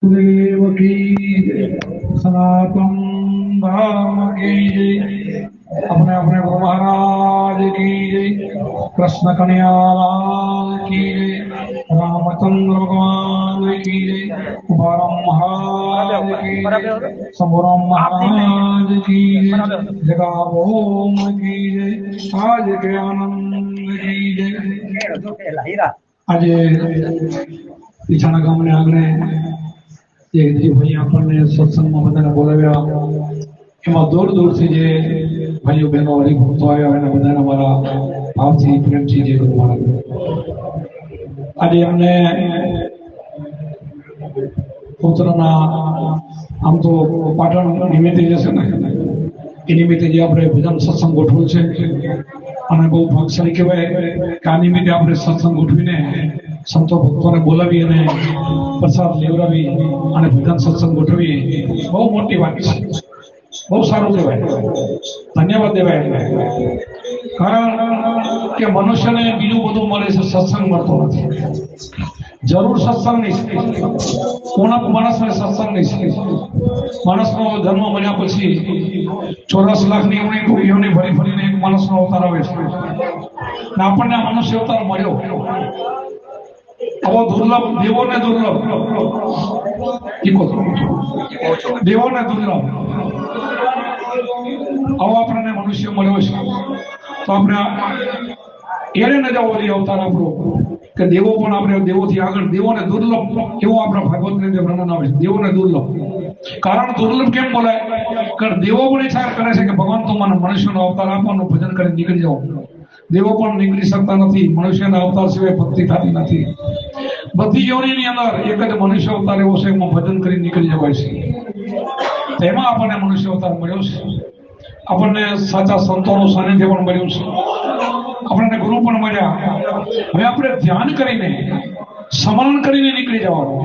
देव की जय, सनातन धर्म की जय, अपने अपने गुरु महाराज की जय, कृष्ण कन्हैया की जय, रामचंद्र भगवान की जय, उबारम महाराज की जय, शंभुराम महाराज की जय, जगाओम की जय, आज के आनंद की जय। आज पीछाना गामने आंगणे एक भाई આપણને સત્સંગમાં બધાને બોલાવ્યા એમાં દૂર દૂરથી જે ભાઈઓ બહેનો હરિભક્તો આવ્યા અને બધાને મારા ભાવથી પ્રેમથી જે કરું મારા આજે અમને પુત્રના આમ તો પાટણ નિમિત્તે જશે ને એ નિમિત્તે જે આપણે ભજન સત્સંગ ગોઠવું છે અને બહુ ભાગશાળી કહેવાય કે આ નિમિત્તે આપણે સત્સંગ ગોઠવીને સંતો ભક્તોને બોલાવી અને પ્રસાદ લેવડાવી અને ભજન સત્સંગ ગોઠવી બહુ મોટી વાત છે, બહુ સારું કહેવાય, ધન્યવાદ દેવાય. કારણ કે મનુષ્યને બીજું બધું મળે છે, સત્સંગ મળતો નથી. જરૂર સત્સંગ નહીં, કોના માણસને સત્સંગ નહીં. માણસનો જન્મ મળ્યા પછી 84 લાખની યોની ભરી ભરીને એક માણસનો અવતાર આવે છે ને આપણને આ મનુષ્ય અવતાર મળ્યો. આવો દુર્લભ, દેવોને દુર્લભ, દેવોને દુર્લભ આવો આપણને મનુષ્ય મળ્યો છે. તો આપણે એને ન જવો જોઈએ અવતાર આપણો કે દેવો પણ આપણે દેવોથી આગળ, દેવોને દુર્લભ એવું આપણા ભાગવતની અંદર વર્ણન આવે છે. દેવોને દુર્લભ, કારણ દુર્લભ કેમ બોલાય? કારણ દેવો પણ ઈચ્છા કરે છે કે ભગવાન તું મને મનુષ્યનો અવતાર આપવાનું ભજન કરી નીકળી જાઓ. દેવો પણ નીકળી શકતા નથી, મનુષ્યના અવતાર સિવાય ભક્તિ થતી નથી. બધી યોનિની અંદર એક જ મનુષ્ય અવતાર એવો છે એમાં ભજન કરી નીકળી જવાય છે. તેમાં આપણને મનુષ્ય અવતાર મળ્યો છે. આપણને સાચા સંતોનું સાનિધ્ય પણ મળ્યું છે, આપણને ગુરુ પણ મળ્યા. હવે આપણે ધ્યાન કરીને, સ્મરણ કરીને નીકળી જવાનું.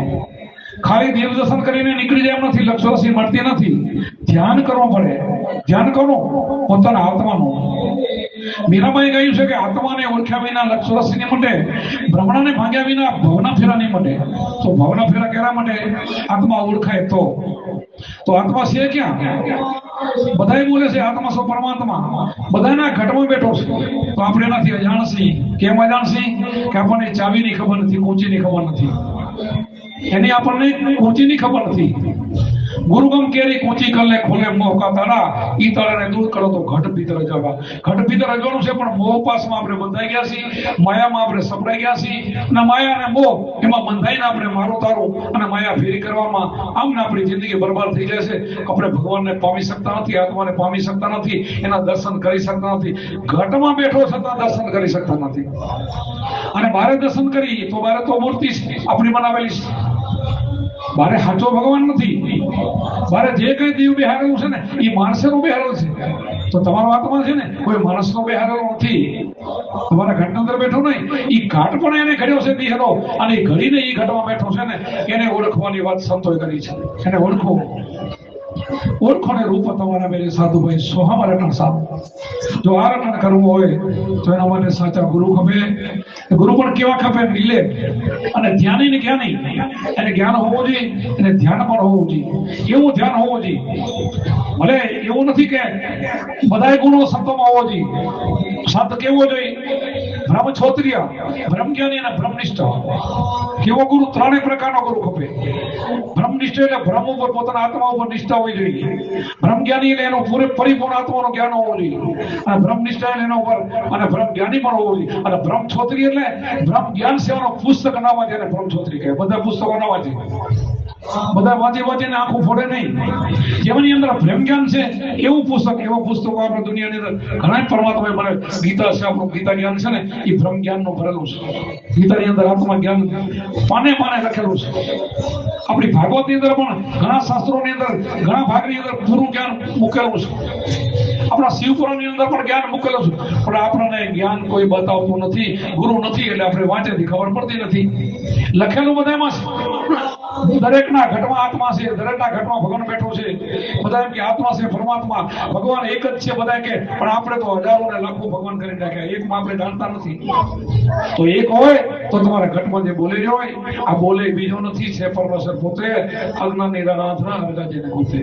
ખાલી દેવ દર્શન કરીને નીકળી જાય એમ નથી, લક્ષરાશિ મળતી નથી. ધ્યાન કરવું પડે. ધ્યાન કરો પોતાના આત્માનું. મીરાબાઈ કહ્યું છે કે આત્માને ઓળખ્યા વિના લક્ષરાશિ ને માટે, ભ્રમણાને ભાગ્યા વિના ભવના ફેરા નહીં માટે. તો ભવના ફેરા કેરા માટે? આત્મા ઓળખાય તો આત્મા છે ક્યાં? બધાય બોલે છે આત્મા સો પરમાત્મા, બધાના ઘટમાં બેઠો છે. તો આપણે એનાથી અજાણ છીએ. કેમ અજાણ છીએ? કે આપણને ચાવીની ખબર નથી, કુંચીની ખબર નથી. એની આપણને કુંચીની ખબર નથી. ગુરુગમ કેરી કુંચી કરલે ખોલે મોહ કા તાળા, ઈ તાળાને દૂર કરો તો ઘટ ભીતર જવા. ઘટ ભીતર જવાનું છે, પણ મોહ પાસમાં આપણે બંધાઈ ગયા છીએ, માયામાં આપણે સપડાઈ ગયા છીએ. અને માયા અને મોહ એમાં બંધાઈને આપણે મારું તારું અને માયા ફેરી કરવામાં આમને આપણી જિંદગી બરબાદ થઈ જાય છે. આપણે ભગવાનને પામી શકતા નથી, આત્માને પામી શકતા નથી, એના દર્શન કરી શકતા નથી. ઘટમાં બેઠો છતાં દર્શન કરી શકતા નથી. અને બારે દર્શન કરી તો બારે તો મૂર્તિ છે આપણી બનાવેલી છે. બારે સાચો ભગવાન નથી. બારે જે કઈ દેવ બેહારેલું છે ને એ માણસનું બેહારેલું છે. તો તમારો આત્મા છે ને કોઈ માણસનો બેહારેલો નથી. તમારા ઘટના અંદર બેઠો નહીં, એ ઘાટ પણ એને ઘડ્યો છે બેહારો, અને એ ઘડીને એ ઘટમાં બેઠો છે ને એને ઓળખવાની વાત સંતોએ કરી છે. એને ઓળખો, ઓળખોને રૂપ તમારા મેરે સાધુભાઈ સોહામાં રટણ સાધુ. જો આ રટણ કરવું હોય તો એના માટે સાચા ગુરુ ખપે. ગુરુ પણ કેવા ખપે? મિલે. અને ધ્યાની ને જ્ઞાની, એને જ્ઞાન હોવું જોઈએ, એને ધ્યાન પણ હોવું જોઈએ. એવું ધ્યાન હોવું જોઈએ. ભલે એવું નથી કે બધા ગુણો સંતોમાં હોવો જોઈએ. સંત કેવો જોઈએ? બ્રહ્મ છોત્રિય, બ્રહ્મ જ્ઞાની અને બ્રહ્મનિષ્ઠ. કેવો ગુરુ? ત્રણેય પ્રકારનો ગુરુ ખપે. બ્રહ્મનિષ્ઠ એટલે બ્રહ્મ ઉપર, પોતાના આત્મા ઉપર નિષ્ઠા હોવી જોઈએ. બ્રહ્મ જ્ઞાની એટલે એનો પરિપૂર્ણ આત્માનું જ્ઞાન હોવું જોઈએ. અને બ્રહ્મનિષ્ઠ એટલે એના ઉપર અને બ્રહ્મ જ્ઞાની પણ હોવું જોઈએ. અને બ્રહ્મ છોત્રી એટલે બ્રહ્મ જ્ઞાન સેવાનો પુસ્તક ના વાંચે એને બ્રહ્મ છોત્રી કહે. બધા પુસ્તકો ના વાંચે, બધા વાંચીને આંખું ફોડે નહીં. જેમની અંદર બ્રહ્મ જ્ઞાન છે એવું પુસ્તક, એવા પુસ્તકો આપણે દુનિયાની અંદર ઘણા પરમાત્માએ મને ગીતા છે, આપણું ગીતા જ્ઞાન છે ને એ બ્રહ્મ જ્ઞાનનું ભરેલું છે. ગીતાની અંદર આત્મા જ્ઞાન પાને પાને લખેલું છે. આપણી ભાગવતની અંદર પણ ઘણા શાસ્ત્રોની અંદર ઘણા ભાગની અંદર પૂરું જ્ઞાન મૂકેલું છે. આપણા શિવપુરાણની અંદર પણ જ્ઞાન મૂકેલું છે, પણ આપણને જ્ઞાન કોઈ બતાવતું નથી. ગુરુ નથી એટલે આપણે વાંચેથી ખબર પડતી નથી. લખેલું બધામાં છે. દરેકના ઘટમાં આત્મા છે, દરેકના ઘટમાં ભગવાન બેઠો છે. બધા એમ કે આત્મા છે, પરમાત્મા, ભગવાન એક જ છે બધા કે, પણ આપણે તો હજારો ને લાખો ભગવાન કરી નાખ્યા. એકમાં આપણે જાણતા નથી. તો એક હોય તો તમારા ઘટમાં જે બોલે રહ્યો હોય આ બોલે બીજો નથી, છે પરમેશ્વર પોતે, અજ્ઞાની રાધના અરગાજીને પોતે.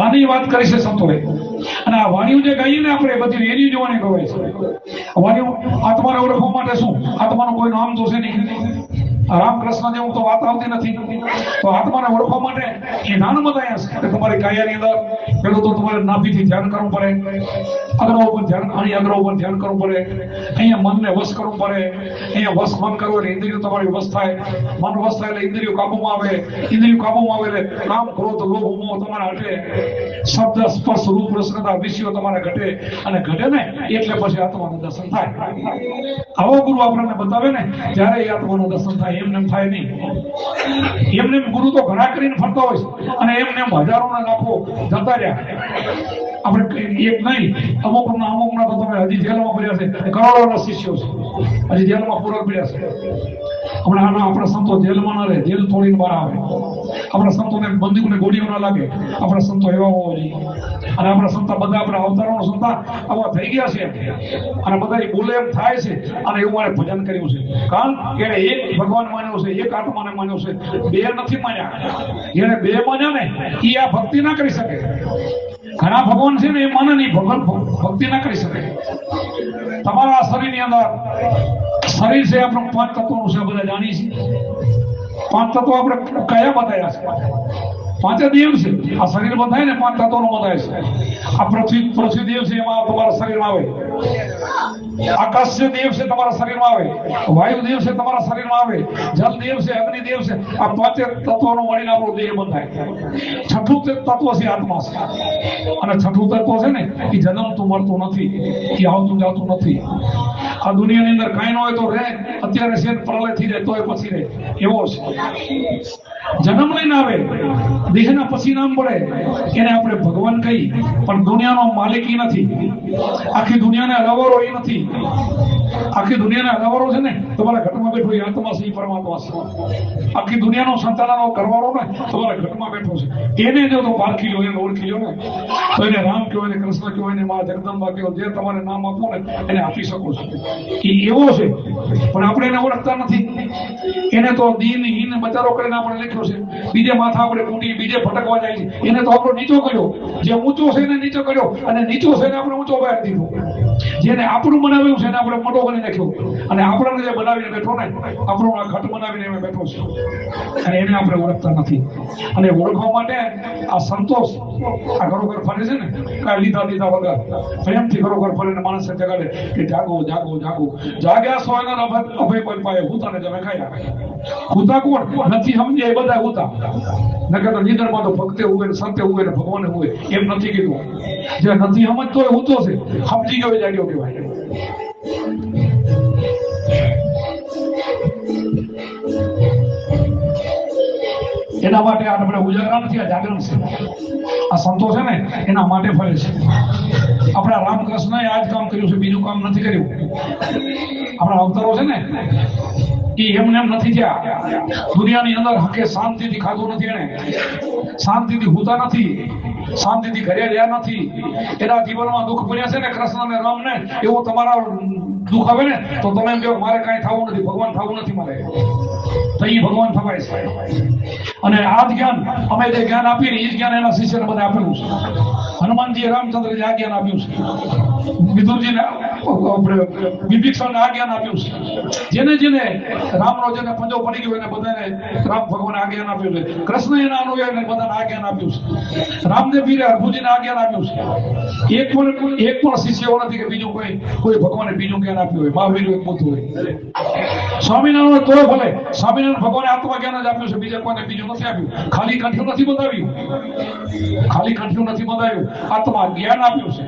આની વાત કરી છે સંતોએ. અને આ વાણીઓ જે ગાઈએ ને આપણે બધી એની જોવાની ગવાય છે. વાણીઓ આત્માને ઓળખવા માટે શું? આત્માનું કોઈ નામ તો છે નહીં. રામકૃષ્ણ જેવું તો વાત આવતી નથી. તો આત્માને ઓળખવા માટે એ નાનું બતાવ્યા છે કે તમારી કાયાની અંદર પેલું તો તમારે નાભીથી ધ્યાન કરવું પડે, અગ્ર ઉપર ધ્યાન, અહીં અગ્ર ઉપર ધ્યાન કરવું પડે, અહીંયા મનને વશ કરવું પડે, અહીંયા વશ મન કરવું એટલે ઇન્દ્રિયો તમારી વશ થાય, મન વશ થાય એટલે ઇન્દ્રિયો કાબુમાં આવે, ઇન્દ્રિયો કાબુમાં આવે એટલે કામ, ક્રોધ, લોભ, મોહ તમારા હટે, શબ્દ, સ્પર્શ, રૂપ, રસના વિષયો તમારા ઘટે, અને ઘટે ને એટલે પછી આત્માનું દર્શન થાય. આવો ગુરુ આપણને બતાવે ને ત્યારે એ આત્માનું દર્શન થાય. એમને થાય નહીં. એમને ગુરુ તો ઘણા કરીને ફરતા હોય છે અને એમને હજારો ના લાખો જતા રહ્યા. આપણે એક નહીં, અમુકના તો તમે હજી જેલમાં પડ્યા છે, કરોડોના શિષ્યો છે હજી જેલમાં પૂરક પડ્યા છે. હમણાં આપણા સંતો જેલમાં ના રહે, જેલ તોડીને બહાર આવે. આપણા સંતોને બંદૂકને ગોળીઓ ના લાગે. આપણા સંતો એવા હોવા જોઈએ. અને આપણા સંતા બધા આપણા અવતારોના સંતા આવા થઈ ગયા છે અને બધા બોલે એમ થાય છે. અને એવું મારે ભજન કર્યું છે, કારણ કે એક ભગવાન માન્યો છે, એક આત્માને માન્યો છે, બે નથી માન્યા. જેને બે માન્યા ને એ આ ભક્તિ ના કરી શકે. ઘણા ભગવાન છે ને એ માને નહીં, ભગવાન ભક્તિ ના કરી શકે. તમારા શરીરની અંદર શરીર છે આપણું 5 તત્વોનું છે, બધા જાણી છે. 5 તત્વો આપણે કયા બતાવ્યા છે? 5 દેવ છે. આ શરીર બંધાય ને 5 તત્વોનું બંધાય છે. આ પૃથ્વી દેવ છે, એમાં તમારા શરીરમાં આવે. આકાશ દેવ છે, તમારા શરીરમાં આવે. વાયુ દેવ છે, તમારા શરીરમાં આવે. જલ દેવ છે, અગ્નિ દેવ છે. આ 5 તત્વોનું મળીને આપણો દેહ બંધાય. છઠ્ઠું તત્વ છે આત્મા છે. અને છઠ્ઠું તત્વ છે ને એ જન્મતું મળતું નથી, એ આવતું જાતું નથી. આ દુનિયાની અંદર કાંઈ ન હોય તો રહે, અત્યારે છે પ્રલય થઈ જાય તોય પછી રહે, એવો છે. જન્મ લઈને આવે, દેહના પછી નામ પડે, એને આપણે ભગવાન કહી. પણ દુનિયાનો માલિક એ નથી. આખી દુનિયાને અલાવરો એ નથી. આખી દુનિયાને અલાવરો છે ને તમારા ઘટમાં બેઠો એ આત્મા છે, પરમાત્મા છે. આખી દુનિયાનો સંતાનનો કરવાળો ને તમારા ઘટમાં બેઠો છે. એને જો તો પારખી લો, એને ઓળખી લો ને તો એને રામ કહો, એને કૃષ્ણ કહો, એને મા જગદંબા કહો, જે તમારે નામ આપો ને એને આપી શકો છો. એ એવો છે, પણ આપણે એને ઓળખતા નથી. એને તો દીન હીન બચારો કરીને આપણે લખ્યો છે. બીજે માથા આપણે કૂટી, બીજે ભટકવા જાય છે. એને તો આપણો નીચો કર્યો. જે ઊંચો છે એને નીચો કર્યો, અને નીચો છે એને આપણે ઊંચો બહાર દીધો. જેને આપણું બનાવ્યું છે એને આપણે મોટો કરી નાખ્યો. અને આપણને જે બનાવીને બેઠો ને, આપણો આ ઘટ બનાવીને એમાં બેઠો છે, અને એને આપણે ઓળખતા નથી. અને ઓળખવા માટે આ સંતોષ આ ઘરોઘર ફરે છે ને, કાંઈ લીધા વગર પ્રેમથી ઘરોઘર ફરીને માણસને જગાડે કે જાગો જાગો જાગો. જાગ્યા સો એના અભય કોઈ પાયે હુતાને તમે ખાયા. હુતા કોણ નથી સમજ્યા એ બધા હુતા. નકર તો નિદરમાં તો ભક્તે ઉગે ને સંતે ઉગે ને ભગવાને ઉગે, એમ નથી કીધું. જે નથી સમજતો એ હુતો છે, સમજી ગયો જાગ્યો કહેવાય. એના માટે આપણે ઉજાગરા નથી, આ જાગરણ છે. આ સંતો છે ને એના માટે ફરે છે. આપણા રામકૃષ્ણએ આ જ કામ કર્યું છે, બીજું કામ નથી કર્યું. આપણા અવતારો છે ને એ એમને એમ નથી થયા. દુનિયાની અંદર હકે શાંતિથી ખાધું નથી, એને શાંતિથી હુતા નથી, શાંતિથી ઘરે રહ્યા નથી. એના જીવનમાં દુઃખ બન્યા છે ને કૃષ્ણ ને રામ ને, એવું તમારા દુઃખ આવે ને તો તમે એમ કહો મારે કાંઈ થવું નથી, ભગવાન થવું નથી મારે. તો એ ભગવાન થવાય છે. અને આ જ જ્ઞાન અમે જે જ્ઞાન આપીએ ને એ જ જ્ઞાન એના શિષ્યને બધા આપેલું છે. હનુમાનજીએ રામચંદ્રજી આ જ્ઞાન આપ્યું છે. વિદુરજીને વિભીષણને આ જ્ઞાન આપ્યું છે. જેને જેને રામનો જેને પંજો પડી ગયો એને બધાને રામ ભગવાને આ જ્ઞાન આપ્યું છે. કૃષ્ણ એના અનુયાયીને બધાને આ જ્ઞાન આપ્યું છે. રામદેવ પીરે અર્ભુજીને આ જ્ઞાન આપ્યું છે. એક પણ શિષ્ય એવો નથી કે બીજું કોઈ ભગવાને બીજું જ્ઞાન આપ્યું હોય. મહાવીર એક મોટું હોય. સ્વામિનારાયણ તો ભલે સ્વામિનારાયણ ભગવાને આત્મા જ્ઞાન જ આપ્યું છે, બીજા કોઈને બીજું નથી આપ્યું. ખાલી કંઠ્યું નથી બતાવ્યું, ખાલી કંઠ્યું નથી બતાવ્યું, આત્મા જ્ઞાન આપ્યું છે.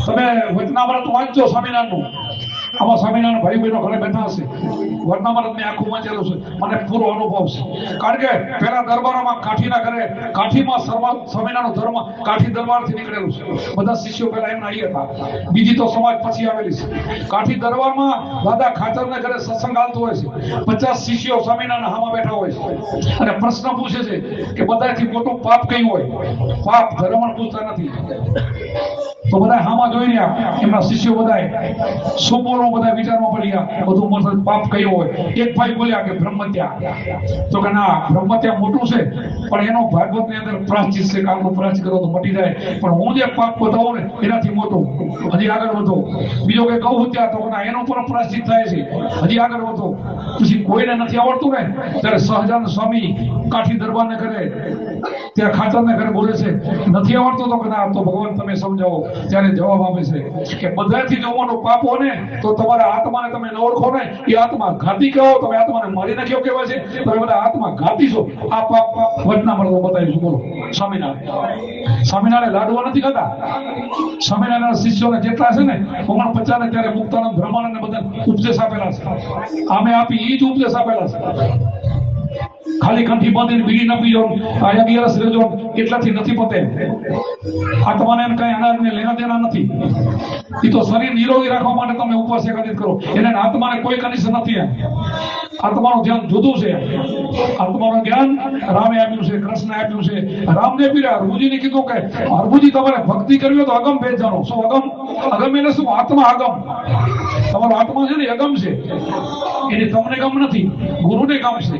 તમે વચનામૃત વાંચજો સ્વામિનારાયણનું. આમાં સ્વામિનારાયણ ભાઈ બહેનો ઘરે બેઠા હશે. વચનામૃત મેં આખું વાંચેલું છે, મને પૂરો અનુભવ છે. કારણ કે પેલા દરબારોમાં કાઠીના ઘરે, કાઠીમાં સ્વામિનારાયણ ધર્મ કાઠી દરબારથી નીકળેલું છે. બધા શિષ્યો પહેલા એમના અહીં હતા, બીજી તો સમાજ પછી આવેલી છે. કાઠી દરબારમાં દાદા ખાચરને ઘરે સત્સંગ હાલતો હોય છે. 50 શિષ્યો સ્વામિનારાયણ હામાં બેઠા હોય છે અને પ્રશ્ન પૂછે છે કે બધાથી મોટું પાપ કયું હોય? પાપ ધર્મ પૂછતા નથી. તો બધા હામાં જોઈ રહ્યા એમના શિષ્યો બધા શું બોલો, બધા વિચારમાં પડી ગયા બધું મતલબ પાપ કયો હોય. એક ભાઈ બોલ્યા કે બ્રહ્મત્યા. તો કે ના, બ્રહ્મત્યા મોટું છે પણ એનો ભાગવતની અંદર પ્રાયશ્ચિત છે, કાલનું પ્રાયશ્ચિત કરો તો મટી જાય, પણ હું જે પાપ બતાવું ને એનાથી મોટું, હજી આગળ વધો. બીજો કે ગૌ હત્યા, તો ના એનો પણ પ્રાયશ્ચિત થાય છે, હજી આગળ વધો. પછી કોઈને નથી આવડતું ને ત્યારે સહજાનંદ સ્વામી કાઠી દરબારને કરે, ત્યાં ખાચરને ઘરે બોલે છે નથી આવડતું તો કે ના તો ભગવાન તમે સમજાવો. ત્યારે જવાબ આપે છે કે બધાથી જો મોટો પાપ હોય ને તો તમારા આત્માને તમે ન ઓળખો ને એ આત્મા ઘાતી કહો, તમે આત્માને મારી નાખ્યો કહેવાય છે, તમે બધા આત્મા ઘાતી છો. આ પાપ વચનામૃતમાં બતાવીશું. બોલો સ્વામિનારાયણ લાડવા નથી ખાતા. સ્વામિનારાયણ શિષ્યોને જેટલા છે ને 49 ને ત્યારે મુક્તાનંદ બ્રહ્માનંદને બધા ઉપદેશ આપેલા છે. આમે આપી એ જ ઉપદેશ આપેલા છે. ખાલી કંઠી બાંધીને બીડી ન પીજો, અગિયારસ લેજો એટલાથી નથી પતે. આત્માને કઈ અનાજને લેના દેના નથી. એ તો શરીર નિરોગી રાખવા માટે તમે ઉપવાસ એકત્રિત કરો, એને આત્માને કોઈ કન્ડિશન નથી. આત્માનું ધ્યાન જુદું છે. આત્માનું જ્ઞાન રામે આપ્યું છે, કૃષ્ણે આપ્યું છે. રામને પીરા હરભુજીને કીધું કે હરભુજી તમારે ભક્તિ કરવી હોય તો અગમ ભેદ જાણો. શું અગમ? અગમ એટલે શું? આત્મા અગમ. તમારો આત્મા છે ને અગમ છે, એની તમને ગમ નથી, ગુરુને ગમ છે.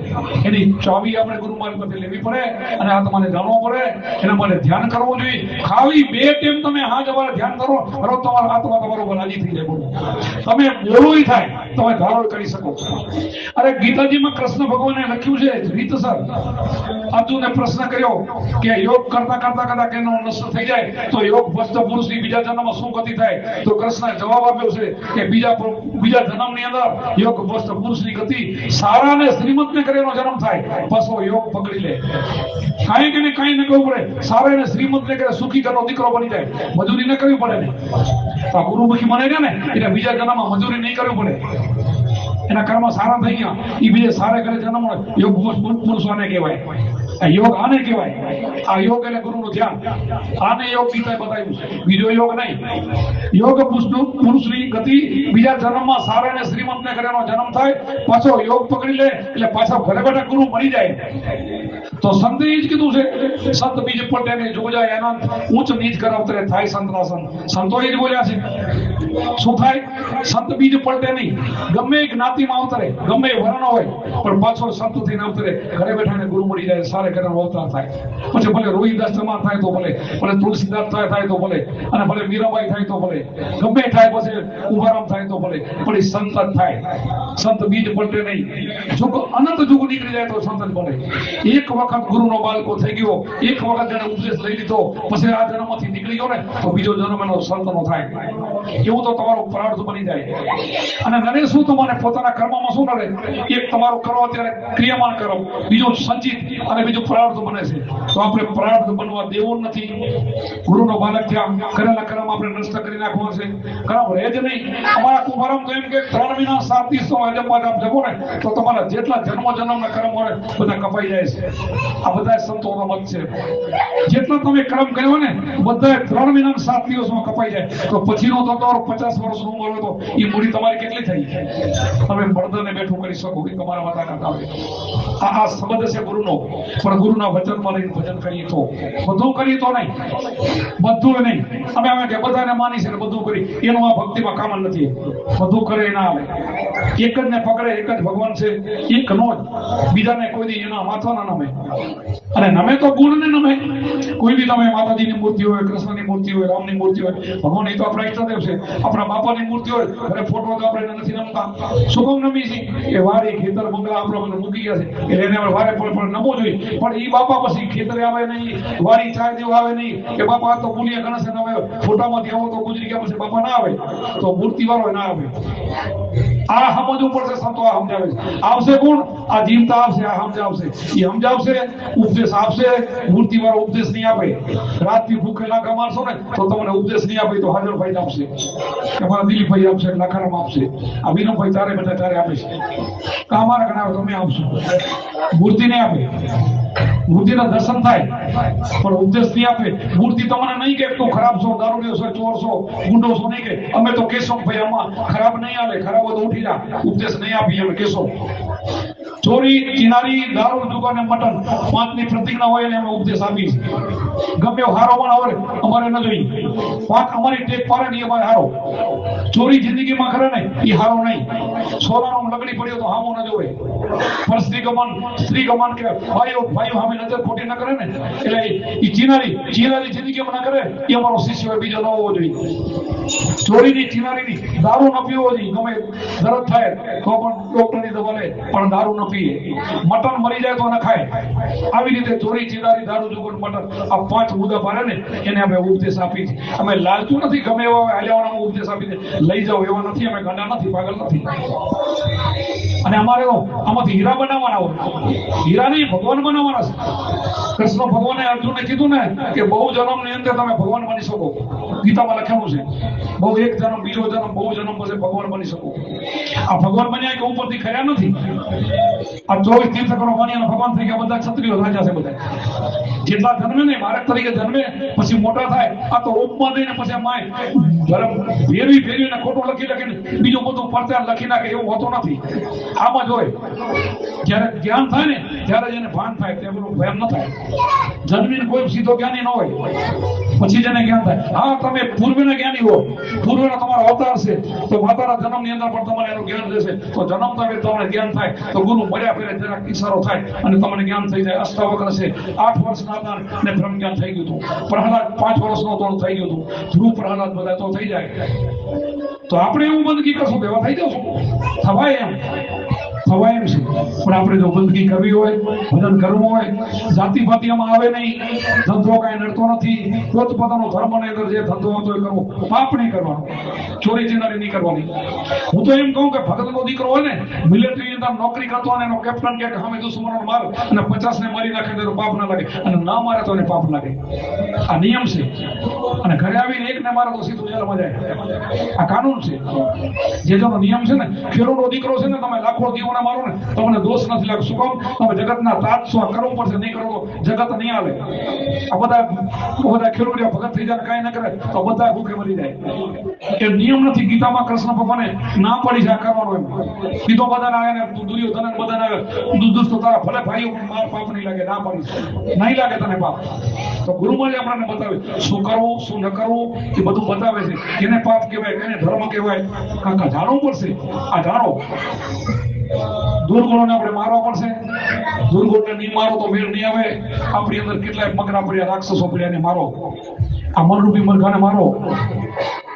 એની ચાવી આપણે ગુરુ મારી પાસે લેવી પડે અને આત્માને જાણવો પડે. એના માટે ધ્યાન કરવું જોઈએ. ખાલી 2 ટાઈમ તમે હા જવારે ધ્યાન કરો, તમારો આત્મા તમારો રાજી થઈ જાય. તમે બોલું થાય, તમે ધારો કરી શકો. અરે ગીતાજીમાં કૃષ્ણ ભગવાને લખ્યું છે રીતસર. અર્જુને પ્રશ્ન કર્યો કે યોગ કરતા કરતા કદાચ એનો નષ્ટ થઈ જાય તો યોગ ભ્રષ્ટ પુરુષની બીજા જન્મમાં શું ગતિ થાય? તો કૃષ્ણે જવાબ આપ્યો છે કે બીજા જન્મની અંદર યોગ ભ્રષ્ટ પુરુષની ગતિ સારા અને શ્રીમંતને કરેલો જન્મ થાય, પાછો યોગ પકડી લે. કાંઈ કે કાંઈ ન કરવું પડે, સારા અને શ્રીમંતને કરે સુખી ઘરનો દીકરો બની જાય, મજૂરી ન કરવી પડે ને. તો ગુરુમુખી મને ને એટલે બીજા જન્મમાં મજૂરી નહીં કરવી પડે. એના કર્મ સારા થઈ ગયા, એ બીજે સારા કરે જન્મ યોગ પુરુષોને કહેવાય. આ યોગ આને કહેવાય. આ યોગ એટલે ગુરુનું ધ્યાન. આને યોગ ગીતાએ બતાવ્યું છે, બીજો યોગ નહીં. યોગ પુરુષની ગતિ બીજા જન્મમાં સારા અને શ્રીમંતને કરેલો જન્મ થાય, પાછો યોગ પકડી લે એટલે પાછા ઘરે બેઠા ગુરુ મળી જાય. તો સંતે જ કીધું છે, સંત બીજ પટે ને જો જાય એના ઉચ્ચ નીચ કરાવતરે થાય સંતનાસન. સંતો એ જ બોલ્યા છે. શું થાય? સંત બીજ પલટે નહીં, ગમે એ જ્ઞાતિમાં અવતરે, ગમે એ વર્ણ હોય, પણ પાછો સંત થઈને અવતરે, ઘરે બેઠાને ગુરુ મળી જાય, સારે ઘરનો અવતાર થાય. પછી ભલે રોહિદાસ ચમાર થાય તો ભલે તુલસીદાસ થાય તો ભલે, અને ભલે મીરાબાઈ થાય તો ભલે, ગમે થાય, પછી ઉભારામ થાય તો ભલે, પણ એ સંત જ થાય. સંત બીજ પલટે નહીં. જો અનંત યુગ નીકળી જાય તો સંત જ બને. એક વખત ગુરુનો બાળકો થઈ ગયો, એક વખત જેને ઉપદેશ લઈ લીધો, પછી આ જન્મમાંથી નીકળી ગયો ને તો બીજો જન્મ એનો સંતનો થાય. એવું તો તમારો પ્રાર્થ બની જાય. અને નરે શું તમારે પોતાના કર્મમાં શું નડે? એક તમારો કરો અત્યારે ક્રિયામાન કરો, બીજો સંચિત અને બીજું પ્રાર્થ બને છે. તો આપણે પ્રાર્થ બનવા દેવું નથી. ગુરુનો બાલક થયા, કરેલા કર્મ આપણે નષ્ટ કરી નાખવા છે. કર્મ રહે જ નહીં. અમારા કુંભારામ તો એમ કે 3 મહિના 7 દિવસ અજંપા આપ જગો ને તો તમારા જેટલા જન્મના કર્મ હોય બધા કપાઈ જાય છે. આ બધા સંતોનો મત છે. જેટલા તમે કર્મ કર્યો ને બધા 3 મહિના 7 દિવસમાં કપાઈ જાય. તો પછીનો તો 50 વર્ષનો ઉંમર હોય તો એ મૂડી તમારી કેટલી થઈ? તમે બળદને બેઠું કરી શકો એ તમારા માતા કરતા હોય. આ સંબંધ છે ગુરુનો. પણ ગુરુના વચનમાં લઈને ભજન કરીએ તો, બધું કરીએ તો નહીં, બધું નહીં. અમે કે બધાને માની છે ને બધું કરી, એનું આ ભક્તિમાં કામ નથી. બધું કરે ના આવે. એક જ ને પકડે, એક જ ભગવાન છે, એક નો જ. બીજાને કોઈ દી એના માથા ના નમે. અને નમે તો ગુણ ને નમે. કોઈ બી તમે માતાજીની મૂર્તિ હોય, કૃષ્ણની મૂર્તિ હોય, રામની મૂર્તિ હોય, ભગવાન એ તો આપણા ઈષ્ટદેવ છે. આપણા બાપાની મૂર્તિ હોય, અને ફોટો તો આપણે નથી નમતા. શું કામ નમી છે? એ વારી ખેતર બંગલા આપણા મને મૂકી ગયા છે એટલે એને આપણે વારે પણ નમવું જોઈએ. પણ એ બાપા પછી ખેતરે આવે નહીં, વારી ચાય દેવા આવે નહીં કે બાપા તો પુલિયા ગણશે નવે ફોટામાંથી આવો તો ગુજરી ગયા પછી બાપા ના આવે, તો મૂર્તિ વાળો ના આવે. આ સમજવું પડશે. સંતો આ સમજાવે છે. આવશે કોણ? આ જીવતા આવશે, આ સમજાવશે. એ સમજાવશે, ઉપદેશ આપશે. મૂર્તિ વાળો ઉપદેશ નહીં આપે. રાતથી ભૂખે લાખા મારશો ને તો તમને ઉપદેશ નહીં આપે, તો હાજર ભાઈ આપશે, તમારા દિલીપભાઈ આપશે, લાખારામ આપશે, આ વિનોભાઈ તારે બધા તારે આપે છે. અમારા ઘણા તમે આપશો. મૂર્તિ નહીં આપે. મૂર્તિના દર્શન થાય પણ ઉપદેશ નહીં આપે. મૂર્તિ તમને નહીં કે તું ખરાબ છો, દારૂડિયો છો, ચોર છો, ગુંડો છો નહીં કે. અમે તો કેશો ભાઈ આમાં ખરાબ નહીં આવે, ખરાબ તો ઉઠી જા. ઉપદેશ નહીં આપીએ અમે કેશો. ચોરી, કિનારી, દારૂ, દુકાન, મટન 5ની પ્રતિજ્ઞા હોય એને અમે ઉપદેશ આપીએ. ગમે એવો હારો પણ આવે અમારે ન જોઈએ. વાત અમારી ટેક પાડે ને એ અમારે હારો. ચોરી જિંદગીમાં કરે ને એ હારો નહીં. સોનાનો લગડી પડ્યો તો હામો ન જોવે. પણ સ્ત્રી ગમન કે ભાઈઓ સામે નજર ખોટી ન કરે ને એટલે એ ચીનારી જિંદગીમાં ના કરે એ અમારો શિષ્ય બીજો ન હોવો જોઈએ. ચોરીની ચીનારીની દારૂ ન પીવો જોઈએ. ગમે જરૂર થાય તો પણ ડોક્ટરની દવા લે પણ દારૂ ન પીએ. મટન મરી જાય તો ન ખાય. આવી રીતે ચોરી ચીનારી દારૂ જુગર મટન આ 5 મુદ્દા પાડે ને એને અમે ઉપદેશ આપી. અમે લાલતું નથી. ગમે એવા હાલ્યાવાનો ઉપદેશ આપી દે લઈ જાઓ એવા નથી. અમે ગાંડા નથી, પાગલ નથી. અને અમારે તો આમાંથી હીરા બનાવવાના હોય. હીરા નહીં, ભગવાન બનાવવાના છે. કૃષ્ણ ભગવાને અર્જુનને કીધું ને કે બહુ જન્મની અંદર તમે ભગવાન બની શકો. ગીતામાં લખેલું છે બહુ એક જન્મ, બીજો જન્મ, બહુ જન્મ પછી ભગવાન બની શકો. આ ભગવાન બન્યા કે ઉપરથી ખર્યા નથી. આ 24 તીર્થકરો બન્યા ભગવાન થઈ ગયા. બધા ક્ષત્રિયો રાજા છે. બધા જેટલા જન્મે ને મહારાજ તરીકે જન્મે પછી મોટા થાય આ તો રૂપમાં દઈને પછી માય ફેરવીને ખોટું લખીને બીજું બધું પ્રચાર લખી નાખે એવું હોતું નથી. આમાં જ હોય જયારે જ્ઞાન થાય ને ત્યારે જેને ભાન થાય તે બધું ભય ન થાય. જન્મીને કોઈ સીધો જ્ઞાની ન હોય પછી જેને જ્ઞાન થાય. હા તમે પૂર્વના જ્ઞાની હો, પૂર્વના તમારો અવતાર છે તો માતાના જન્મની અંદર પણ તમારે એનું જ્ઞાન રહેશે. તો જન્મ તમને જ્ઞાન થાય તો ગુરુ મળ્યા ફેરે જરાક ઈશારો થાય અને તમને જ્ઞાન થઈ જાય. અષ્ટાવક્ર છે 8 વર્ષના હતા ને બ્રહ્મ જ્ઞાન થઈ ગયું હતું. પ્રહલાદ 5 વર્ષનો તો થઈ ગયું હતું. ધ્રુવ પ્રહલાદ બધા તો થઈ જાય. તો આપણે એવું બંદગી કરશું એવા થઈ જશું. થવાય એમ છે. પણ આપણે જો બંદગી કરવી હોય, ભજન કરવું હોય, જાતિ પાતિયામાં આવે નહીં. ધંધો કાંઈ નડતો નથી. પોતપોતાનો ધર્મની અંદર જે ધંધો હતો એ કરવો. પાપ નહીં કરવાનો, ચોરી ચીનારી નહીં કરવાની. હું તો એમ કહું કે ભગતનો દીકરો હોય ને મિલિટરી અંદર નોકરી કરતો અને એનો કેપ્ટન કે સામે દુશ્મનો માર અને 50 ને મારી નાખે તો પાપ ના લાગે અને ના મારે તો એને પાપ લાગે. આ નિયમ છે. અને ઘરે આવીને એકને મારે તો સીધું જેલમાં જાય. આ કાનૂન છે. જેનો નિયમ છે ને ખેડૂતનો દીકરો છે ને તમે લાખો દીવોને મારો ને તમને દોષ નથી લાગતો. શું કહું? તમે જગતના તાજ છો, કરવું પડશે. નહીં કરો તો જગત નહીં આવે. આ બધા ખેડૂત ભગત થઈ જાય કાંઈ ન કરે તો બધા ભૂખે મરી જાય. એ નિયમ નથી. ગીતામાં કૃષ્ણ ભગવાને ના પડી છે આ કરવાનો. એમ કીધો બધાને આવે ને દુર્યોધન બધાને આવે દુષ્ટ તારા ભલે ભાઈઓ માર પાપ નહીં લાગે. ના પડી નહીં લાગે તને પાપ. તો ગુરુમાં જ આપણને બતાવે શું કરવું શું ન કરવું એ બધું બતાવે છે. એને પાપ કહેવાય, એને ધર્મ કહેવાય. કાકા જાણવું પડશે. આ જાણો. દુર્ગુણોને આપણે મારવા પડશે. દુર્ગુણને નહીં મારો તો મેળ નહીં આવે. આપણી અંદર કેટલાય મગરા પડ્યા, રાક્ષસો પડ્યા, ને મારો. આ મનરૂપી મરઘાને મારો.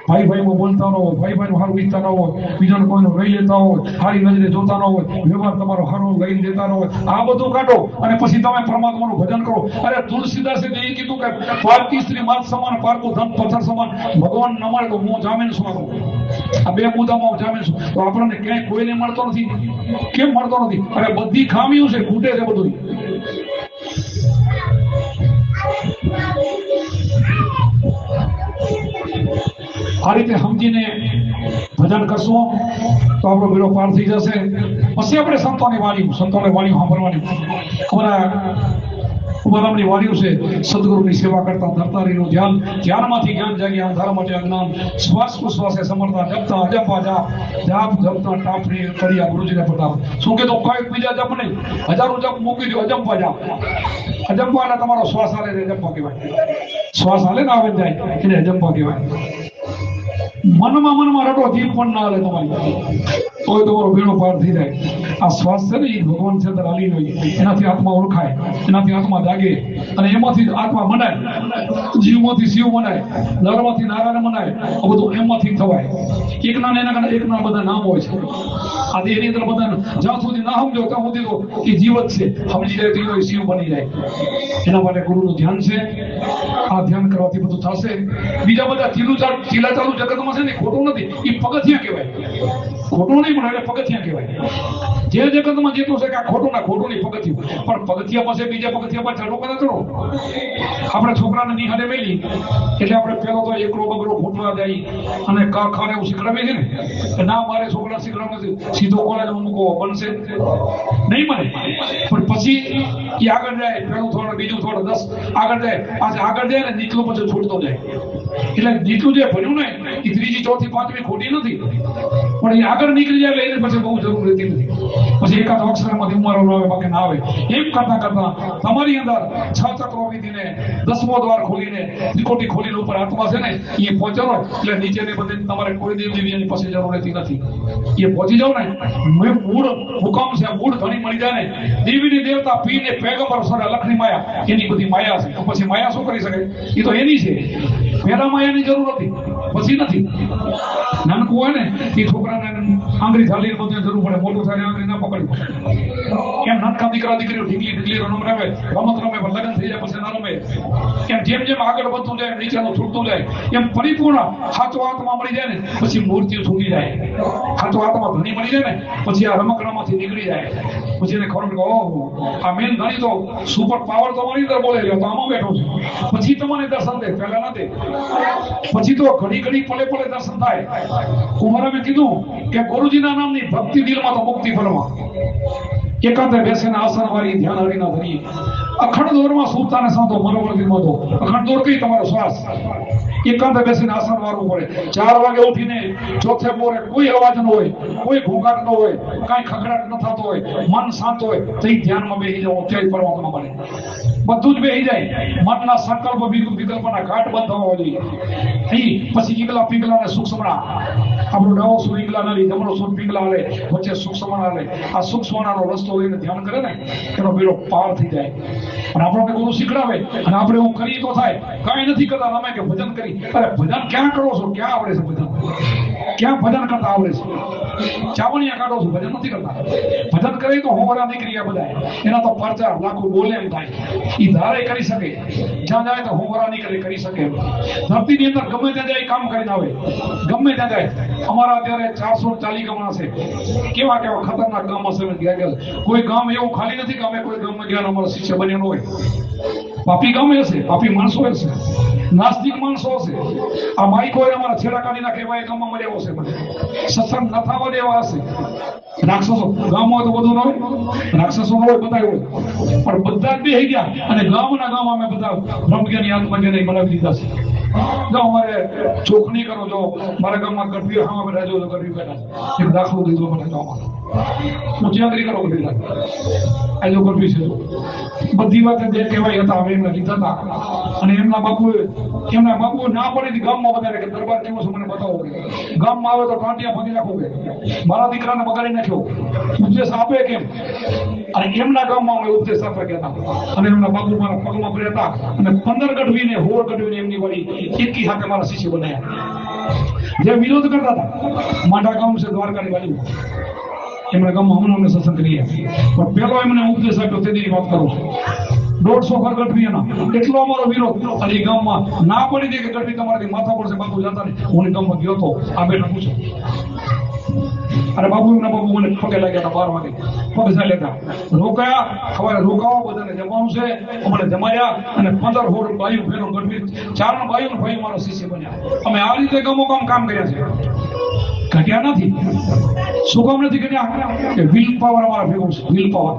ભાઈ ભાઈમાં બોલતા ન હોય, ભાઈ ભાઈનું હારું ઈચ્છતા ન હોય, બીજાને કોઈનું લઈ લેતા હોય, સારી નજરે જોતા ન હોય, વ્યવહાર તમારો સારો લઈ લેતા ન હોય. આ બધું કાઢો અને પછી તમે પરમાત્માનું ભજન કરો. અરે તુલસીદાસે એ કીધું કે પારકી સ્ત્રી માત સમાન, પારકું ધન પથ્થર સમાન. ભગવાન ન મળે તો હું જામીન છું. આ 2 મુદ્દામાં હું જામીન છું. તો આપણને ક્યાંય કોઈને મળતો નથી. કેમ મળતો નથી? અરે બધી ખામીઓ છે, ખૂટે છે બધું. આ રીતે સમજીને ભજન કરશું તો આપણો બેડો પાર થઈ જશે. પછી આપણે સંતોની વાણી સાંભળવાની. અમારા વાણીઓ છે સદગુરુની સેવા કરતા ધરતારીનું ધ્યાનમાંથી જ્ઞાન જાગ્યા, અંધારા માટે અજ્ઞાન, શ્વાસ પ્રશ્વાસે સમરતા જપતા અજંપા જાપ જપતા ટાપણી કર્યા ગુરુજીને પ્રતાપ. શું કીધું? કઈ બીજા જપ નહીં, હજારો જપ મૂકી દો. અજંપા જાપ. અજંપા એટલે તમારો શ્વાસ હાલે છે, અજંપા કહેવાય. શ્વાસ હાલે ને આવે જાય એટલે અજંપા કહેવાય. મનમાં રટો જીભ પણ ના હાલે તમારી તોય તમારો બેડો પાર થઈ જાય. આ શ્વાસ છે ને એ ભગવાન છે અંદર હાલી હોય. એનાથી આત્મા ઓળખાય, એનાથી આત્મા જાગે અને એમાંથી આત્મા મનાય. જીવમાંથી શિવ મનાય, નરમાંથી નારાયણ મનાય. આ બધું એમાંથી થવાય. એકના બધા નામ હોય છે. આ દેહની અંદર બધા જ્યાં સુધી ના સમજો ત્યાં સુધી તો એ જીવ જ છે. સમજી જાય તો શિવ બની જાય. એના માટે ગુરુનું ધ્યાન છે. આ ધ્યાન કરવાથી બધું થશે. બીજા બધા ચીલા ચાલુ જગતમાં છે ને ખોટું નથી. એ પગથિયા કહેવાય. ખોટું નહીં પણ એટલે પગથિયા કહેવાય. જે જગતમાં જેટલું છે કે આ ખોટું નહીં પગથિયું. પણ પગથિયા પાસે બીજા પગથિયા પર ચડો કદાચ ચડો. આપણે છોકરાને નિહાળે મેલી એટલે આપણે પેલો તો એકલો બગડો ફૂટવા જાય અને ખાને એવું શીખડાવીએ છે ને કે ના મારે છોકરા શીખડાવ નથી, સીધો કોલેજમાં મૂકો બનશે નહીં મને. પણ પછી એ આગળ જાય, પેલું થોડું બીજું થોડું 10 આગળ જાય. આજે આગળ જાય ને નીકળું પછી છૂટતો જાય. એટલે નીકળું જે ભર્યું ને એ 3જી 4થી 5મી ખોટી નથી પણ એ આગળ નીકળી જાય એટલે એને પછી બહુ જરૂર રહેતી નથી. પછી એકાદ અક્ષરમાંથી ઉમારો આવે બાકી ના આવે. એમ કરતા કરતા તમારી અંદર 6 ચક્રો વિધિને 10મો દ્વાર ખોલીને ત્રિકોટી ખોલીને ઉપર આત્મા છે ને એ પહોંચેલો એટલે નીચેની બધી તમારે કોઈ દેવ દેવીની પછી જરૂર રહેતી નથી. એ પહોંચી જાવ ને મૂળ હુકમ છે, મૂળ ધણી મળી જાય ને દેવીની દેવતા પીને પેગંબર સરે લખની માયા એની બધી માયા છે. તો પછી માયા શું કરી શકે? એ તો એની છે. પહેલા માયાની જરૂર હતી, પછી નથી. નાનકું હોય ને એ છોકરાને આંગળી ઝાલીને બધું જરૂર પડે, મોટું થાય આંગળી ના પકડવું. કેમ નાનકા દીકરા દીકરીઓ ઢીકલી રમત રમે, પણ લગ્ન થઈ જાય પછી ના રમે. એમ જેમ જેમ આગળ વધતું જાય નીચેનું છૂટતું જાય એમ પરિપૂર્ણ સાચો આત્મા મળી જાય ને પછી મૂર્તિઓ છૂટી જાય. સાચો આત્મા ધણી મળી જાય ને પછી આ રમકડામાંથી નીકળી જાય. પછી એને ખબર પડે ઓહો આ મેન ધણી તો સુપર પાવર તો મારી અંદર બોલે તો આમાં બેઠો છે. પછી તમને દર્શન દે, પહેલા ના દે. પછી તો ઘડી ઘડી પલે પલે દર્શન થાય. કુમારે કીધું કે ગુરુજીના નામની ભક્તિ દિલમાં તો મુક્તિ ફળવા. એકાંતે બેસીને આસન વાળી ધ્યાન હરીના ધરી અખંડ દોરમાં સૂતાને સાંધો મનોવર્તી મોટો. અખંડ દોર કઈ તમારો શ્વાસ. એકાંતે બેસીને આસન વાળવું પડે. 4 વાગે ઉઠીને ચોથે પોરે કોઈ અવાજ ન હોય, કોઈ ઘોંઘાટ ન હોય, કાંઈ ખખડાટ ન થતો હોય, મન શાંત હોય તો ધ્યાનમાં બેસી જાવ. અત્યારે પરમાત્મા મળે બધું જ બેસી જાય. મનના સંકલ્પ વિકલ્પના ઘાટ બંધ થવા જોઈએ. પછી ઈગલા પીગલા ને સૂક્ષ્મણા આપણો નવો સુર ઈગલા ના લે, જમણો સુર પીગલા લે, વચ્ચે સૂક્ષ્મણા લે. આ સૂક્ષ્મણાનો રસ્તો લઈને ધ્યાન કરે ને એનો બેડો પાર થઈ જાય. અને આપણને ગુરુ શીખડાવે અને આપણે એવું કરીએ તો થાય. કાંઈ નથી કરતા અમે કે ભજન કરી. અરે ભજન ક્યાં કરો છો? ક્યાં આવડે છે ભજન? ક્યાં ભજન કરતા આવડે છે? ચાવણિયા કાઢો છો, ભજન નથી કરતા. ભજન કરે તો હોમરા નીકળી ગયા બધા. એના તો પરચા લાખો બોલે એમ થાય. એ ધારે કરી શકે, જ્યાં જાય તો હોમરા નીકળે કરી શકે. ધરતીની અંદર ગમે ત્યાં જાય કામ કરીને આવે, ગમે ત્યાં જાય. અમારા અત્યારે 440 ગામડા છે. કેવા કેવા ખતરનાક ગામ હશે. કોઈ ગામ એવું ખાલી નથી કે અમે કોઈ ગામમાં ગયા અમારો શિષ્ય બન્યો હોય. પાપી ગામ હશે, પાપી માણસો હશે, નાસ્તિક માણસો હશે. આ માઇકો અમારા છેડા કાઢી નાખે એવા ગામમાં મળ્યા હશે. બધે સત્સંગ ન થવા દેવા હશે. રાક્ષસો ગામ હોય તો બધું ન હોય, રાક્ષસો હોય બધા હોય, પણ બધા જ બેસી ગયા અને ગામના ગામ અમે બધા બ્રહ્મજ્ઞાની આત્મજ્ઞાની બનાવી દીધા છે. જો અમારે ચોખણી કરો, જો મારા ગામમાં ગરબી હા બેઠા જો ગરબી બેઠા એક દાખલો દીધો મને ગામમાં ઉચ્ચાંગરી કરો બધી આ જો ગરબી છે. બધી વાત જે કહેવાય હતા અમે એમને લીધા હતા. અને એમના બાપુએ ના પડે ગામમાં વધારે કે દરબાર કેવો છે મને બતાવો. ગામમાં આવે તો ટાંટિયા ભાંગી નાખો કે મારા દીકરાને બગાડી નાખ્યો. ઉપદેશ આપે કેમ? અને એમના ગામમાં અમે ઉપદેશ આપે કહેતા. અને એમના બાપુ મારા પગમાં પડ્યા હતા અને 15 ગઢવીને 16 ગઢવીને એમની વાળી એકી સાથે મારા શિષ્ય બનાવ્યા. જે વિરોધ કરતા હતા માંડા ગામ છે દ્વારકાની બાજુ, એમના ગામમાં હમણાં અમને સત્સંગ કરીએ. પણ પેલો એમને ઉપદેશ આપ્યો તેની વાત કરું છું. 150 ઘર ગઢવી એના એટલો અમારો વિરોધ. અને એ ગામમાં ના પડી દે કે ગઢવી તમારાથી માથા પડશે બાપુ જતા નહીં. હું ગામમાં ગયો તો આ બેઠા પૂછો. અને બાપુ એમના બાપુ મને પગે લાગ્યા હતા 12 વાગે પગ લેતા રોકાયા. સવારે રોકાવો બધાને જમવાનું છે. અમારે જમાયા અને 15-16 બાયું ફેરો ગઢવી 4 બાયું ભાઈ મારો શિષ્ય બન્યા. અમે આ રીતે ગામો કામ કર્યા છે. ઘટ્યા નથી. શું કામ નથી ઘટ્યા? કે વિલ પાવર અમારા ભેગો છે. વિલ પાવર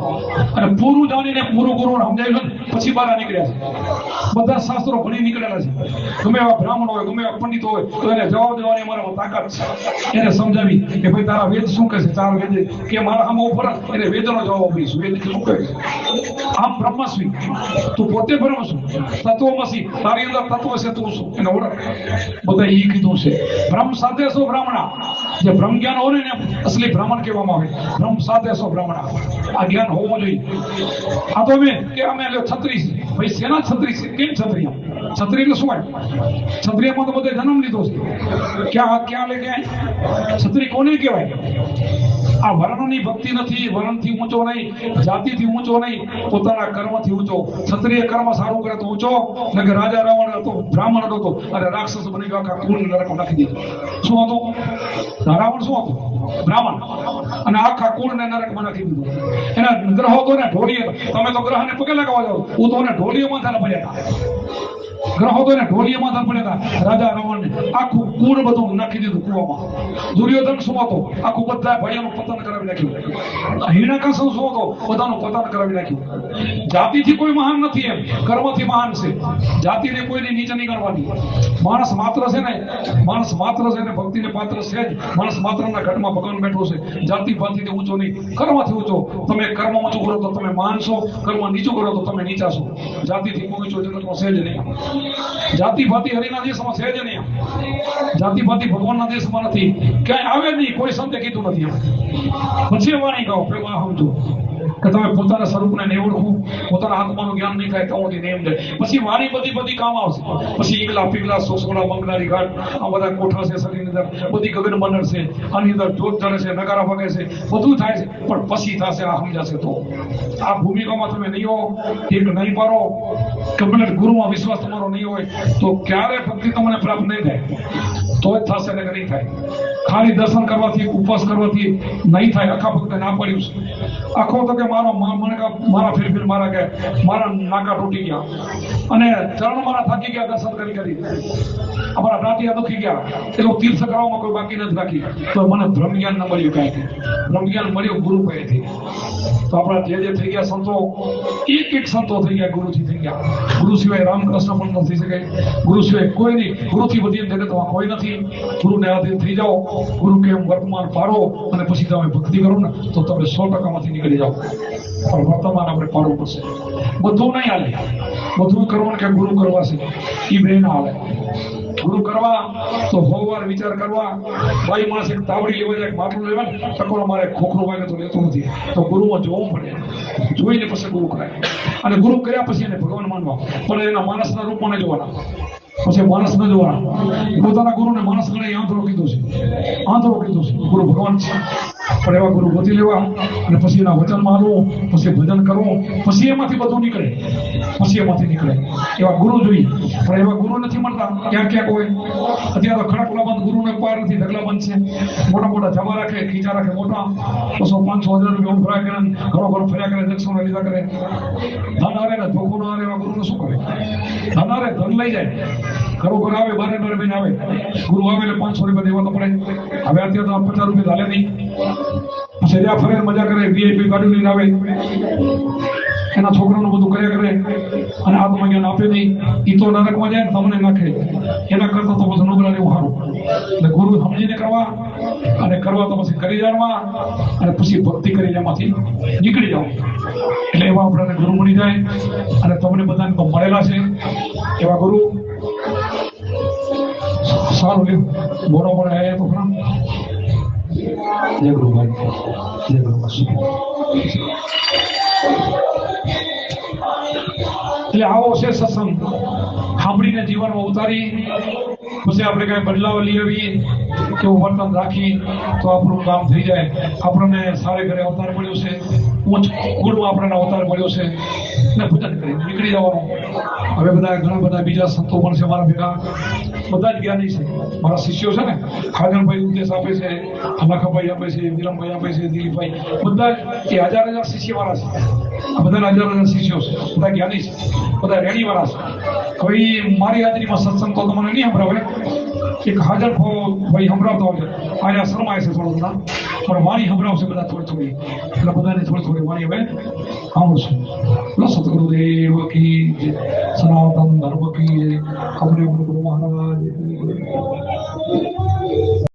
અને પૂરું જાણીને પૂરું ગુરુ સમજાવ્યું પછી બહાર નીકળ્યા છે. બધા શાસ્ત્રો ભણી નીકળેલા છે. ગમે એવા બ્રાહ્મણ હોય, ગમે એવા પંડિત હોય તો એને જવાબ દેવાની અમારામાં તાકાત છે. એને સમજાવી કે ભાઈ તારા વેદ શું કહે છે? 4 વેદ કે મારા આમ ઉપર એને વેદનો જવાબ આપીશું. વેદ શું કહે છે? આમ બ્રહ્મસ્વી તું પોતે બ્રહ્મ છું, તત્વમસી તારી અંદર તત્વ છે તું શું એને ઓળખ. બધા એ કીધું છે. બ્રહ્મ સાથે શું બ્રાહ્મણા? જે બ્રહ્મ જ્ઞાન હોય ને અસલી બ્રાહ્મણ કહેવામાં આવે. બ્રહ્મ સાથે શું બ્રાહ્મણા? આ જ્ઞાન હોવું જોઈએ. આ તો અમે છત્રી છે. ભાઈ શેના છત્રી છે? કેમ છત્રી? છત્રી એટલે શું હોય? છત્રીમાં તો બધે જન્મ લીધો છે. ક્યાં લે ક્યાં છત્રી કોને કહેવાય? આ વર્ણની ભક્તિ નથી. વર્ણથી ઊંચો નહીં, જાતિથી ઊંચો નહીં, પોતાના કર્મથી ઊંચો. ક્ષત્રિય કર્મ સારું કરે તો ઊંચો. ને કે રાજા રાવણ હતો, બ્રાહ્મણ હતો અને રાક્ષસ બની ગયો, આખા કુળ નરકમાં નાખી દીધું. શું હતું? રાવણ શું હતું? બ્રાહ્મણ. અને આખા કુળને નરકમાં નાખી દીધું. એના ગ્રહો તો ને ઢોલીએ. તમે તો ગ્રહને પગે લગાવવા જાઓ. હું તો ઢોલીઓમાં થાય પડ્યા હતા. ગ્રહો તો એને ઢોલિયામાં ધર પડ્યા હતા રાજા રાવણને, આખું કુળ બધું નાખી દીધું કુવામાં. દુર્યોધન શું હતો? આખું બધા ભાઈઓનું પતન કરાવી નાખ્યું. હિરણ્યકશિપુ શું હતો? બધાનું પતન કરાવી નાખ્યું. જાતિથી કોઈ મહાન નથી, એમ કર્મથી મહાન છે. જાતિને કોઈની નીચે નહીં ગણવાની. માણસ માત્ર છે ને ભક્તિને પાત્ર છે જ. માણસ માત્રના ઘટમાં ભગવાન બેઠો છે. જાતિ ભાતિથી ઊંચો નહીં, કર્મથી ઊંચો. તમે કર્મ ઊંચું કરો તો તમે મહાન છો, કર્મ નીચું કરો તો તમે નીચા છો. જાતિથી કોઈ ઊંચો જગતમાં છે જ નહીં. જાતિ ભાતિ હરિના દેશમાં છે જ નહીં. જાતિ ભાતિ ભગવાનના દેશમાં નથી, ક્યાંય આવે જ નહીં. કોઈ સંતે કીધું નથી. પછી વાણી કહો પેલા સમજો કે તમે પોતાના સ્વરૂપને નહીં ઓળખું, પોતાના આત્માનું જ્ઞાન નહીં થાય તો નેમ જાય. પછી વાણી બધી કામ આવશે. પછી ઈગલા પીગલા સોસોડા બંગલારી ઘાટ આ બધા કોઠા છે શરીરની અંદર, બધી ગગન મંડળ છે, આની અંદર જોત જડે છે, નગારા વાગે છે, બધું થાય છે. પણ પછી થશે આ સમજાશે તો. આ ભૂમિકામાં તમે નહીં હો, એક નહીં પારો, કમ્પ્લીટ ગુરુમાં વિશ્વાસ તમારો નહીં હોય તો ક્યારે ભક્તિ તમને પ્રાપ્ત નહીં થાય. તો જ થશે ને નહીં થાય. ખાલી દર્શન કરવાથી ઉપવાસ કરવાથી નહીં થાય. આખા ભક્ત ના પડ્યું છે. આખો તો કે મારા ફેર મારા કે મારા નાકા તૂટી ગયા અને ચરણ મારા થાકી ગયા દર્શન કરી અમારા દાંતિયા દુખી ગયા. એટલું તીર્થ કરવામાં કોઈ બાકી નથી રાખી. તો મને બ્રહ્મ જ્ઞાન ન મળ્યું કાંઈ. બ્રહ્મ જ્ઞાન મળ્યું ગુરુ પાસેથી. તો આપણા જે થઈ ગયા સંતો, એક સંતો થઈ ગયા, ગુરુથી થઈ ગયા. ગુરુ સિવાય રામકૃષ્ણ પણ નથી શકે. ગુરુ સિવાય કોઈ નહીં. ગુરુથી બધી જગતમાં કોઈ નથી. ગુરુને આધીન થઈ જાઓ, ગુરુ કેમ વર્તમાન પાડો અને પછી તમે ભક્તિ કરો ને તો તમે 100%માંથી નીકળી જાઓ. પણ વર્તમાન આપણે પાડવું પડશે. બધું નહીં હાલે. બધું કરવાનું કે ગુરુ કરવા છે એ બે ના હાલે. ગુરુ કરવા તો હોવાર વિચાર કરવા. ભાઈ માણસ એક તાવડી લેવા જાય, માટલું લેવા ને ટકોરો મારે ખોખરું વાગે તો લેતું નથી. તો ગુરુમાં જોવું પડે. જોઈને પછી ગુરુ કરાય. અને ગુરુ કર્યા પછી એને ભગવાન માનવા. પણ એના માણસના રૂપમાં નહીં જોવાના. પછી માણસ ન જોવાના. પોતાના ગુરુને માણસ ગણે આંધળો કીધું છે. ગુરુ ભગવાન છે. પણ એવા ગુરુ ગોતી લેવા અને પછી એના વચન માનવું, પછી ભજન કરવું, પછી એમાંથી બધું નીકળે. એવા ગુરુ જોઈએ. પણ એવા ગુરુ નથી મળતા. ક્યાંક હોય. અત્યારે તો ખડકલાબંધ ગુરુને પાર નથી. ઢગલાબંધ છે. મોટા જમા રાખે, ખીચા રાખે મોટા. 200-500 રૂપિયા ઉભરા કરે, ઘરો ફર્યા કરે, દક્ષિણો લીધા કરે. ધન હારે ને ધોખું ન હારે એવા ગુરુને શું કરે? ધન હારે ધન લઈ જાય. ઘરો આવે, 12 મહિને આવે. ગુરુ આવે એટલે 500 રૂપિયા દેવા તો પડે. હવે અત્યારે તો 50 રૂપિયા ચાલે નહીં. પછી જ્યાં ફરે મજા કરે, VIP ગાડી લઈને આવે, એના છોકરાનું બધું કર્યા કરે અને આત્મજ્ઞાન આપે નહીં. એ તો નરકમાં જાય ને તમને નાખે. એના કરતા તો બધું નોકરા એવું સારું. એટલે ગુરુ સમજીને કરવા અને કરવા તો પછી કરી જાણવા અને પછી ભક્તિ કરી એમાંથી નીકળી જાવ. એટલે એવા આપણને ગુરુ મળી જાય. અને તમને બધાને તો મળેલા છે એવા ગુરુ. સારું લ્યો બોલો બોલે આવ્યા તો ખરા. જય ગુરુભાઈ, જય ગુરુભાઈ. એટલે આવો છે સત્સંગ. સાંભળીને જીવનમાં ઉતારી પછી આપણે કઈ બદલાવ લઈ આવીએ, કેવું વર્તન રાખી તો આપણું કામ થઈ જાય. આપણને સારે ઘરે અવતાર મળ્યો છે, ઉચ્ચ ગુણમાં આપણને અવતાર મળ્યો છે ને ભજન કરી નીકળી જવાનું. હવે ઘણા બધા બીજા સંતો પણ છે મારા ભેગા. બધા જ જ્ઞાની છે. મારા શિષ્યો છે ને, ખાગણભાઈ ઉપદેશ આપે છે, અનાખાભાઈ આપે છે, વિરમભાઈ આપે છે, દિલીપભાઈ, બધા એ હજાર શિષ્ય વાળા છે. આ બધા હજાર શિષ્યો છે. બધા જ્ઞાની છે, બધા રેડી વાળા છે. હવે મારી હાજરીમાં સત્સંગ તો તમને નહીં સંભળાવે. એક હાજર ભાઈ સંભળાવતો આવશે. આજે શરમાય છે થોડું ઘણા, પણ વાણી સંભળાવશે બધા થોડી. એટલે બધાને થોડી વાણી હવે સાંભળશું. સતગુરુદેવ કી જય, સનાતન ધર્મ કી જય, અમને ગુરુ મહારાજ.